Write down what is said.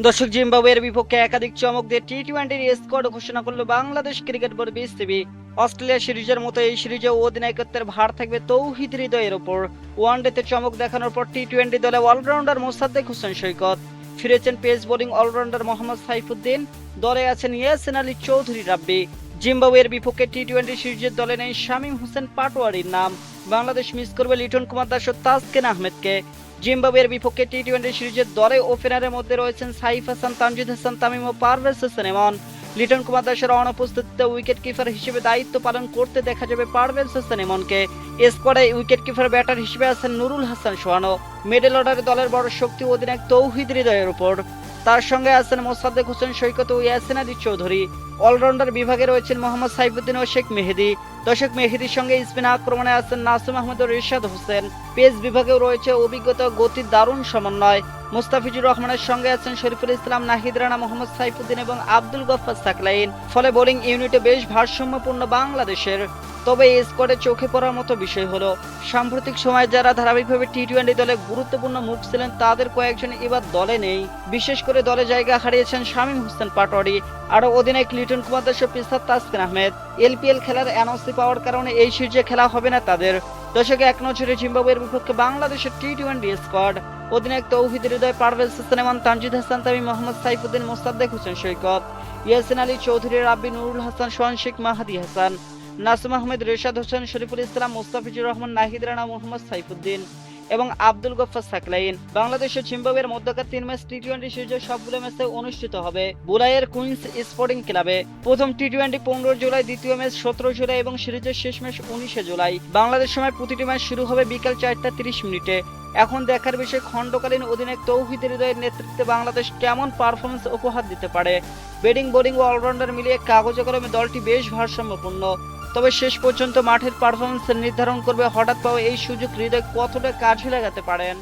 দর্শক, জিম্বাবুয়ের বিপক্ষে একাধিক চমক দিয়ে টি-টোয়েন্টির স্কোয়াড ঘোষণা করল Bangladesh cricket board BCB. Australia সিরিজের মতো এই সিরিজেও অধিনায়কত্বের ভার থাকবে তৌহিদ হৃদয়ের ওপর। ওয়ানডেতে চমক দেখানোর পর টি-টোয়েন্টি দলে অলরাউন্ডার মোসাদ্দেক হোসেন সৈকত, ফিরেছেন pace bowling all-rounder Mohammad Saifuddin, দলে আছেন ইয়াসিন আলী চৌধুরী রাব্বি। জিম্বাবুয়ের বিপক্ষে টি-টোয়েন্টি সিরিজের দলে নেই শামীম হোসেন পাটোয়ারির নাম। বাংলাদেশ মিস করবে লিটন কুমার দাস ও তাসকিন আহমেদকে। জিম্বাবুয়ের বিপক্ষে টি-টোয়েন্টি সিরিজের দলে ওপেনারের মধ্যে রয়েছেন সাইফ হাসান, তানজিদ হাসান তামিম ও পারভেজ হোসেন এমন। লিটন কুমার দাসের অনুপস্থিতিতে উইকেট কিপার হিসেবে দায়িত্ব পালন করতে দেখা যাবে পারভেজ হোসেন এমনকে। স্কোয়াডে উইকেট কিপার ব্যাটার হিসেবে আছেন নুরুল হাসান সোহানো। মিডল অর্ডারে দলের বড় শক্তি অধিনায়ক তৌহিদ হৃদয়ের উপর। তার সঙ্গে আছেন মোসাদ্দেক হোসেন সৈকত ও ইয়াসিন আলী চৌধুরী। অলরাউন্ডার বিভাগে রয়েছেন মোহাম্মদ সাইফুদ্দিন ও শেখ মেহেদী। দর্শক, মেহেদীর সঙ্গে স্পিন আক্রমণে আছেন নাসুম আহমেদ ও রিশাদ হোসেন। পেস বিভাগেও রয়েছে অভিজ্ঞতা ও গতির দারুণ সমন্বয়। মুস্তাফিজুর রহমানের সঙ্গে আছেন শরীফুল ইসলাম, নাহিদ রানা, মোহাম্মদ সাইফুদ্দিন এবং আব্দুল গফফার সাকলাইন। ফলে বোলিং ইউনিটে বেশ ভারসাম্যপূর্ণ বাংলাদেশের। তবে এই স্কোয়াডে চোখে পড়ার মতো বিষয় হলো, সাম্প্রতিক সময়ে যারা ধারাবাহিকভাবে টি-টোয়েন্টি দলে গুরুত্বপূর্ণ মুখ ছিলেন তাদের কয়েকজন এবার দলে নেই। বিশেষ করে দলে জায়গা হারিয়েছেন শামীম হোসেন পাটোয়ারি, আরও অধিনায়ক লিটন কুমার দাস ও পেসার তাসকিন আহমেদ। এলপিএল খেলার এনওসি পাওয়ার কারণে এই সিরিজে খেলা হবে না তাদের। দর্শকে এক নজরে জিম্বাবুয়ের বিপক্ষে বাংলাদেশের টি-টোয়েন্টি স্কোয়াড: অধিনায়ক তৌহিদ হৃদয়, পারভেজ হোসেন এমন, তানজিদ হাসান তামিম, মোহাম্মদ সাইফুদ্দিন, মোসাদ্দেক হোসেন সৈকত, ইয়াসিন আলী চৌধুরী রাব্বি, নুরুল হাসান সোহান, শেখ মাহাদি হাসান, নাসুম আহমেদ, রিশাদ হোসেন, শরীফুল ইসলাম, মুস্তাফিজুর রহমান, নাহিদ রানা, মোহাম্মদ সাইফুদ্দিন এবং আব্দুল গফফার সাকলাইন। বাংলাদেশ ও জিম্বাবুয়ের মধ্যকার 3 ম্যাচ টি-টোয়েন্টি সিরিজের সবগুলো ম্যাচে অনুষ্ঠিত হবে বুলাইয়ের কুইন্স স্পোর্টিং ক্লাবে। প্রথম টি-টোয়েন্টি 15 জুলাই, দ্বিতীয় ম্যাচ 17 জুলাই এবং সিরিজের শেষ ম্যাচ 19 জুলাই। বাংলাদেশ সময় প্রতিটি ম্যাচ শুরু হবে বিকাল 4টা 30 মিনিটে। এখন দেখার বিষয়, খণ্ডকালীন অধিনায়ক তৌহিদ হৃদয়ের নেতৃত্বে বাংলাদেশ কেমন পারফরমেন্স উপহার দিতে পারে। ব্যাটিং, বোলিং ও অলরাউন্ডার মিলিয়ে কাগজে কলমে দলটি বেশ ভারসাম্যপূর্ণ। তবে শেষ পর্যন্ত মাঠের পারফরমেন্স নির্ধারণ করবে হঠাৎ পাওয়া এই সুযোগ হৃদয় কতটা কাজে লাগাতে পারেন।